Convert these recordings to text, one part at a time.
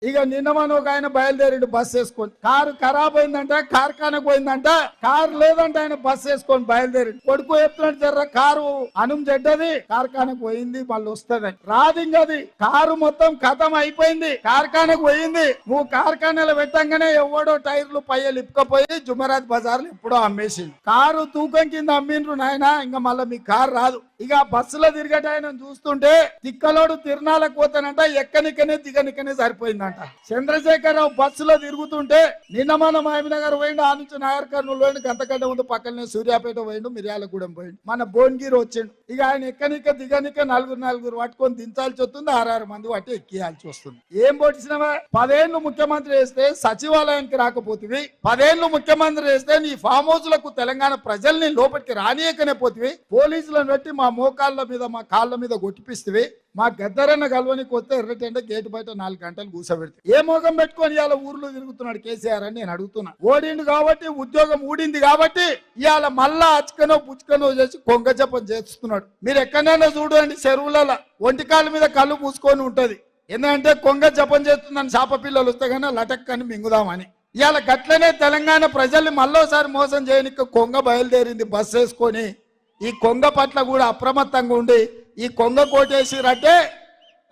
ఇక నిన్న మనం ఒక ఆయన బయలుదేరిండు బస్ వేసుకొని, కారు ఖరాబ్ అయిందంట, కార్ఖానకు పోయిందంట, కారు లేదంటే ఆయన బస్ వేసుకొని బయలుదేరి కొడుకు చెప్తున్నాడు, జర్ర కారు అనుం చెడ్డది, కార్ఖానకు పోయింది, మళ్ళీ వస్తుంది రాదు. ఇంకది కారు మొత్తం ఖతం అయిపోయింది, కార్ఖానకు పోయింది. నువ్వు కార్ఖానాలో పెట్టంగానే ఎవడో టైర్లు పయ్యలు ఇప్పుకపోయి జుమరాత్ బజార్లు ఎప్పుడో అమ్మేసింది. కారు తూకం కింద అమ్మిండ్రు నాయన, ఇంకా మళ్ళీ మీ కారు రాదు. ఇక బస్సులో తిరిగట ఆయన చూస్తుంటే తిక్కలోడు తిరునాలకు పోతానంట, ఎక్కనికనే దిగనికనే సరిపోయిందంట. చంద్రశేఖరరావు బస్సులో తిరుగుతుంటే నిన్న మన మహబూబ్నగర్ పోయిండు, ఆ నుంచి నాగర్ కర్నూలు పోయిండు, గంతకంటే ముందు పక్కనే సూర్యాపేట పోయిండు, మిర్యాలగూడెం పోయిండు, మన భువనగిరి వచ్చిండు. ఇక ఆయన ఎక్కనిక దిగనిక నలుగురు పట్టుకొని దించాల్సి వస్తుంది, 6 మంది పట్టి ఎక్కియాల్సి వస్తుంది. ఏం పొడిచినవా? 10 ఏళ్ళు ముఖ్యమంత్రి చేస్తే సచివాలయానికి రాకపోతివి, 10 ఏళ్ళు ముఖ్యమంత్రి చేస్తే నీ ఫామ్ హౌస్ లకు తెలంగాణ ప్రజల్ని లోపలికి రానియకనే పోతివి, పోలీసులను పెట్టి మా మోకాళ్ళ మీద మా కాళ్ళ మీద కొట్టిపిస్తే, మా గద్దరన్న గల్వనికి వస్తే ఎర్రటెండ గేటు బయట 4 గంటలు కూర్చోబెడితే ఏ మోగం పెట్టుకొని ఇవాళ ఊర్లో తిరుగుతున్నాడు కేసీఆర్ అని నేను అడుగుతున్నా. ఓడిండు కాబట్టి, ఉద్యోగం ఊడింది కాబట్టి ఇవాళ మళ్ళా అచ్చుకనో పుచ్చుకనో చేసి కొంగ జపం చేస్తున్నాడు. మీరు ఎక్కడైనా చూడండి, చెరువులలో ఒంటికాల మీద కళ్ళు పూసుకొని ఉంటది, ఎందుకంటే కొంగ జపం చేస్తుందని చేప పిల్లలు వస్తే కానీ లటక్కని మింగుదామని. ఇవాళ గట్లనే తెలంగాణ ప్రజల్ని మళ్ళోసారి మోసం చేయడానికి కొంగ బయలుదేరింది బస్సు వేసుకొని. ఈ కొంగ పట్ల కూడా అప్రమత్తంగా ఉండి ఈ కొంగ కోటేసిరంటే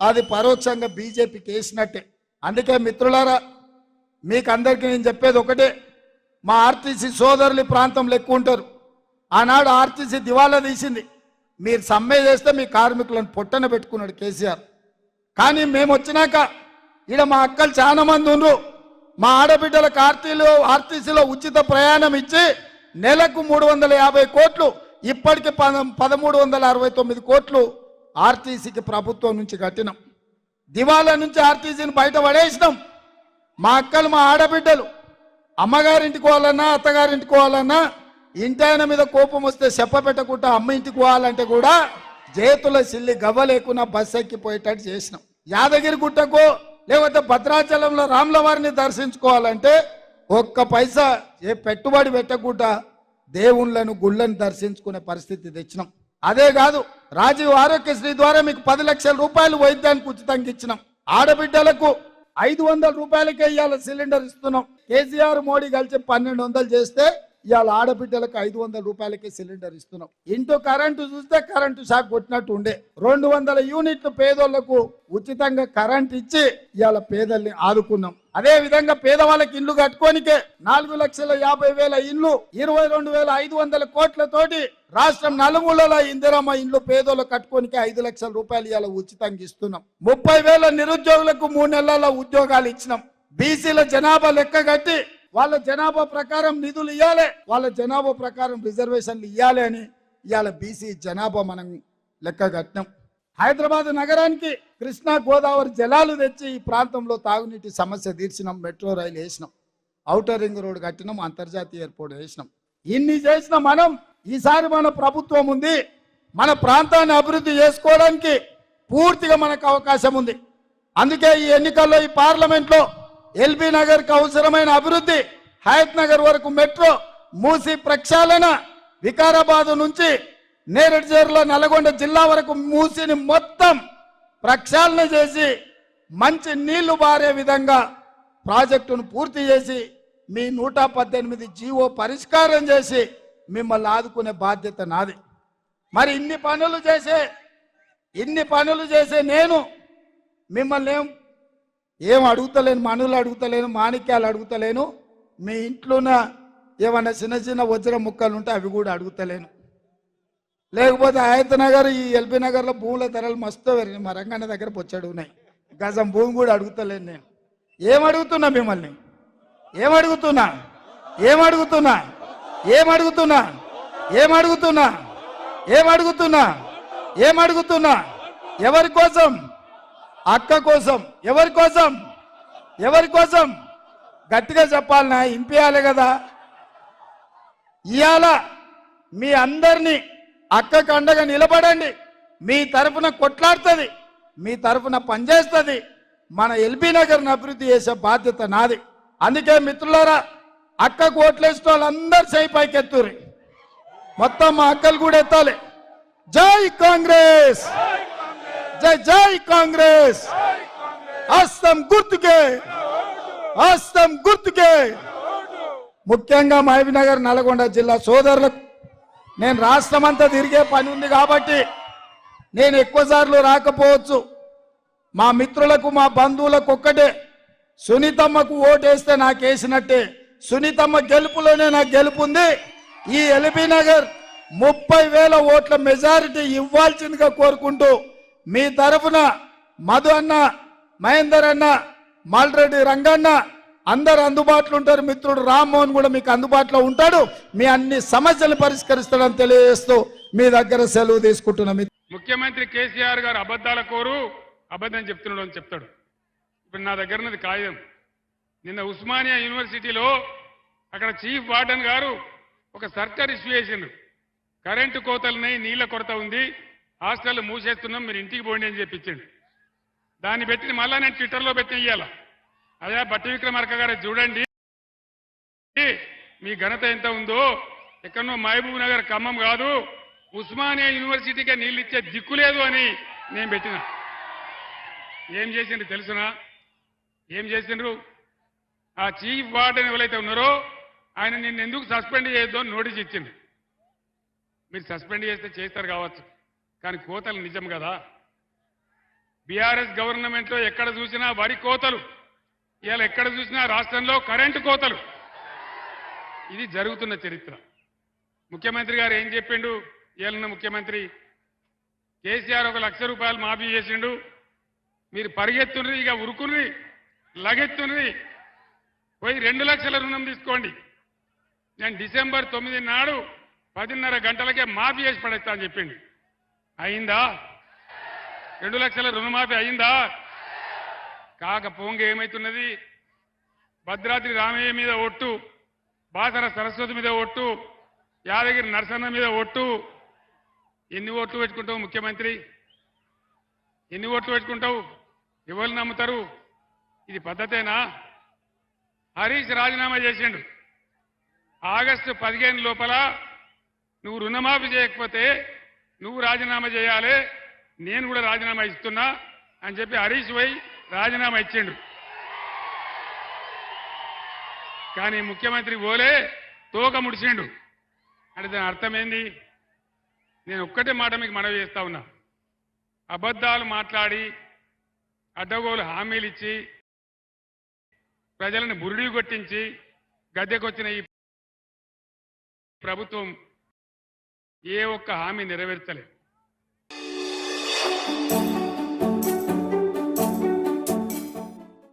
అది పరోక్షంగా బీజేపీకి వేసినట్టే. అందుకే మిత్రులారా, మీకు అందరికీ నేను చెప్పేది ఒకటే, మా ఆర్టీసీ సోదరులు ప్రాంతంలో ఎక్కువ ఉంటారు. ఆనాడు ఆర్టీసీ దివాలా తీసింది, మీరు సమ్మె చేస్తే మీ కార్మికులను పొట్టన పెట్టుకున్నాడు కేసీఆర్. కానీ మేము వచ్చినాక ఈడ మా అక్కలు చాలా మంది ఉన్నారు, మా ఆడబిడ్డలకు ఆర్టీసీలో ఉచిత ప్రయాణం ఇచ్చి నెలకు 350 కోట్లు, ఇప్పటికి 1369 కోట్లు ఆర్టీసీకి ప్రభుత్వం నుంచి కట్టినాం. దివాలా నుంచి ఆర్టీసీని బయట పడేసినాం. మా అక్కలు మా ఆడబిడ్డలు అమ్మగారింటికి పోవాలన్నా అత్తగారింటికి పోవాలన్నా ఇంటి ఆయన మీద కోపం వస్తే చెప్ప పెట్టకుండా అమ్మ ఇంటికి పోవాలంటే కూడా చేతుల సిల్లి గవ్వ లేకుండా బస్సు ఎక్కిపోయేటట్టు చేసినాం. యాదగిరి గుట్టకు లేకపోతే భద్రాచలంలో రాముల వారిని దర్శించుకోవాలంటే ఒక్క పైసా ఏ పెట్టుబడి పెట్టకుండా దేవుళ్ళను గుళ్ళను దర్శించుకునే పరిస్థితి తెచ్చినాం. అదే కాదు, రాజీవ్ ఆరోగ్యశ్రీ ద్వారా మీకు 10 లక్షల రూపాయలు వైద్యానికి ఉచితంగా ఇచ్చినాం. ఆడబిడ్డలకు 500 రూపాయలకే ఇవాళ సిలిండర్ ఇస్తున్నాం. కేసీఆర్ మోడీ కలిసి 1200 చేస్తే ఇవాళ ఆడబిడ్డలకు 500 రూపాయలకే సిలిండర్ ఇస్తున్నాం. ఇంటూ కరెంటు చూస్తే కరెంటు షాక్ కొట్టినట్టు ఉండే 200 యూనిట్లు పేదోళ్లకు ఉచితంగా కరెంట్ ఇచ్చి ఇవాళ పేదల్ని ఆదుకున్నాం. అదే విధంగా పేదవాళ్ళకి ఇల్లు కట్టుకోనికే 4,50,000 ఇల్లు 22,500 కోట్లతోటి రాష్ట్రం నలుమూలల ఇందిరమ్మ ఇల్లు పేదోళ్ళు కట్టుకోనికే 5 లక్షల రూపాయలు ఇవాళ ఉచితంగా ఇస్తున్నాం. 30,000 నిరుద్యోగులకు 3 నెలల ఉద్యోగాలు ఇచ్చినాం. బీసీల జనాభా లెక్క కట్టి వాళ్ళ జనాభా ప్రకారం నిధులు ఇవ్వాలి, వాళ్ళ జనాభా ప్రకారం రిజర్వేషన్లు ఇవ్వాలి అని ఇవాళ బీసీ జనాభా మనం లెక్క కట్టినాం. హైదరాబాద్ నగరానికి కృష్ణా గోదావరి జలాలు తెచ్చి ఈ ప్రాంతంలో తాగునీటి సమస్య తీర్చినాం. మెట్రో రైలు వేసినాం, ఔటర్ రింగ్ రోడ్ కట్టినాం, అంతర్జాతీయ ఎయిర్పోర్ట్ వేసినాం. ఇన్ని చేసిన మనం ఈసారి మన ప్రభుత్వం ఉంది, మన ప్రాంతాన్ని అభివృద్ధి చేసుకోవడానికి పూర్తిగా మనకు అవకాశం ఉంది. అందుకే ఈ ఎన్నికల్లో ఈ పార్లమెంట్లో ఎల్బీ నగర్కి అవసరమైన అభివృద్ధి, హయత్ నగర్ వరకు మెట్రో, మూసి ప్రక్షాళన, వికారాబాద్ నుంచి నేరేడు చేరుల నల్గొండ జిల్లా వరకు మూసిని మొత్తం ప్రక్షాళన చేసి మంచి నీళ్లు బారే విధంగా ప్రాజెక్టును పూర్తి చేసి మీ 118 జీవో పరిష్కారం చేసి మిమ్మల్ని ఆదుకునే బాధ్యత నాది. మరి ఇన్ని పనులు చేసే నేను మిమ్మల్ని ఏం అడుగుతలేను, మనులు అడుగుతలేను, మాణిక్యాలు అడుగుతలేను, మీ ఇంట్లోన ఏమన్నా చిన్న వజ్ర ముక్కలు ఉంటే అవి కూడా అడుగుతలేను. లేకపోతే హయత్ నగర్ ఈ ఎల్బీ నగర్లో భూముల ధరలు మస్తు పెరిగినాయి, మా రంగన్న దగ్గర పొచ్చాడు ఉన్నాయి, గజం భూమి కూడా అడుగుతలేను. నేను ఏమడుగుతున్నా మిమ్మల్ని, ఏమడుగుతున్నా ఎవరి కోసం? అక్క కోసం. ఎవరి కోసం గట్టిగా చెప్పాలనా, ఇంపియాలి కదా. ఇవాళ మీ అందరినీ అక్కకు అండగా నిలబడండి, మీ తరఫున కొట్లాడుతుంది, మీ తరఫున పనిచేస్తుంది. మన ఎల్బీ నగర్ని అభివృద్ధి చేసే బాధ్యత నాది. అందుకే మిత్రులారా, అక్కకు ఓట్లేసిన వాళ్ళందరూ చేయి పైకెత్తుర్రి, మొత్తం మా అక్కలు కూడా ఎత్తాలి. జై కాంగ్రెస్, జై జై కాంగ్రెస్. హస్తం గుర్తుకే, హస్తం గుర్తుకే. ముఖ్యంగా మహబూబ్నగర్ నల్గొండ జిల్లా సోదరులకు నేను రాష్ట్రం అంతా తిరిగే పని ఉంది కాబట్టి నేను ఎక్కువ సార్లు రాకపోవచ్చు. మా మిత్రులకు మా బంధువులకు ఒక్కటే, సునీతమ్మకు ఓటేస్తే నాకు వేసినట్టే. సునీతమ్మ గెలుపులోనే నాకు గెలుపుంది. ఈ ఎల్బీ నగర్ 30,000 ఓట్ల మెజారిటీ ఇవ్వాల్సిందిగా కోరుకుంటూ మీ తరఫున మధు అన్న, మహేందర్ అన్న, మాల్రెడ్డి రంగన్న అందరు అందుబాటులో ఉంటారు. మిత్రుడు రామ్మోహన్ కూడా మీకు అందుబాటులో ఉంటాడు. మీ అన్ని సమస్యలు పరిష్కరిస్తాడని తెలియజేస్తూ మీ దగ్గర సెలవు తీసుకుంటున్నా. ముఖ్యమంత్రి కేసీఆర్ గారు అబద్ధాల కోరు, అబద్ధం చెప్తున్నాడు అని చెప్తాడు. ఇప్పుడు నా దగ్గర ఉన్నది కాగితం. నిన్న ఉస్మానియా యూనివర్సిటీలో అక్కడ చీఫ్ వార్డెన్ గారు ఒక సర్కార్ ఇష్యూ చేసిండ్రు. కరెంటు కోతలున్నాయి, నీళ్ల కొరత ఉంది, హాస్టల్ మూసేస్తున్నాం, మీరు ఇంటికి పోండి అని చెప్పించండి. దాన్ని పెట్టి మళ్ళా నేను ట్విట్టర్లో పెట్టి ఇయ్యాల, అదే బట్టి విక్రమార్క గారు చూడండి మీ ఘనత ఎంత ఉందో, ఎక్కడో మహబూబ్ నగర్ ఖమ్మం కాదు ఉస్మానియా యూనివర్సిటీకే నీళ్ళు ఇచ్చే దిక్కు లేదు అని నేను పెట్టిన. ఏం చేసిండ్రు తెలుసునా? ఏం చేసిండ్రు? ఆ చీఫ్ వార్డెన్ ఎవరైతే ఉన్నారో ఆయన నిన్ను ఎందుకు సస్పెండ్ చేయొద్దు అని నోటీస్ ఇచ్చింది. మీరు సస్పెండ్ చేస్తే చేస్తారు కావచ్చు, కానీ కోతలు నిజం కదా. బీఆర్ఎస్ గవర్నమెంట్లో ఎక్కడ చూసినా వరి కోతలు, ఇవాళ ఎక్కడ చూసినా రాష్ట్రంలో కరెంటు కోతలు. ఇది జరుగుతున్న చరిత్ర. ముఖ్యమంత్రి గారు ఏం చెప్పిండు? ఇవాళ ముఖ్యమంత్రి కేసీఆర్ 1 లక్ష రూపాయలు మాఫీ చేసిండు. మీరు పరిగెత్తుని, ఇక ఉరుకుని, లగెత్తుని పోయి 2 లక్షల రుణం తీసుకోండి. నేను డిసెంబర్ 9 నాడు 10:30 గంటలకే మాఫీ చేసి పడేస్తా అని చెప్పిండు. అయిందా? 2 లక్షల రుణమాఫీ అయిందా? కాకపోంగ ఏమైతున్నది? భద్రాద్రి రామయ్య మీద ఒట్టు, బాసర సరస్వతి మీద ఒట్టు, యాదగిరి నరసన్న మీద ఒట్టు. ఎన్ని ఓట్లు పెట్టుకుంటావు ముఖ్యమంత్రి? ఎన్ని ఓట్లు పెట్టుకుంటావు? ఎవరు నమ్ముతారు? ఇది పద్ధతేనా? హరీష్ రాజీనామా చేసిండు. ఆగస్టు 15 లోపల నువ్వు రుణమాఫీ చేయకపోతే నువ్వు రాజీనామా చేయాలి, నేను కూడా రాజీనామా ఇస్తున్నా అని చెప్పి హరీష్ పోయి రాజీనామా ఇచ్చిండు. కానీ ముఖ్యమంత్రి ఓలే తోక ముడిచిండు. అంటే దాని అర్థం ఏంది? నేను ఒక్కటే మాట మీకు మనవి చేస్తా ఉన్నా, అబద్ధాలు మాట్లాడి అడ్డగోలు హామీలు ఇచ్చి ప్రజలను బురిడి కొట్టించి గద్దెకొచ్చిన ఈ ప్రభుత్వం ఏ ఒక్క హామీ నెరవేర్చలేదు.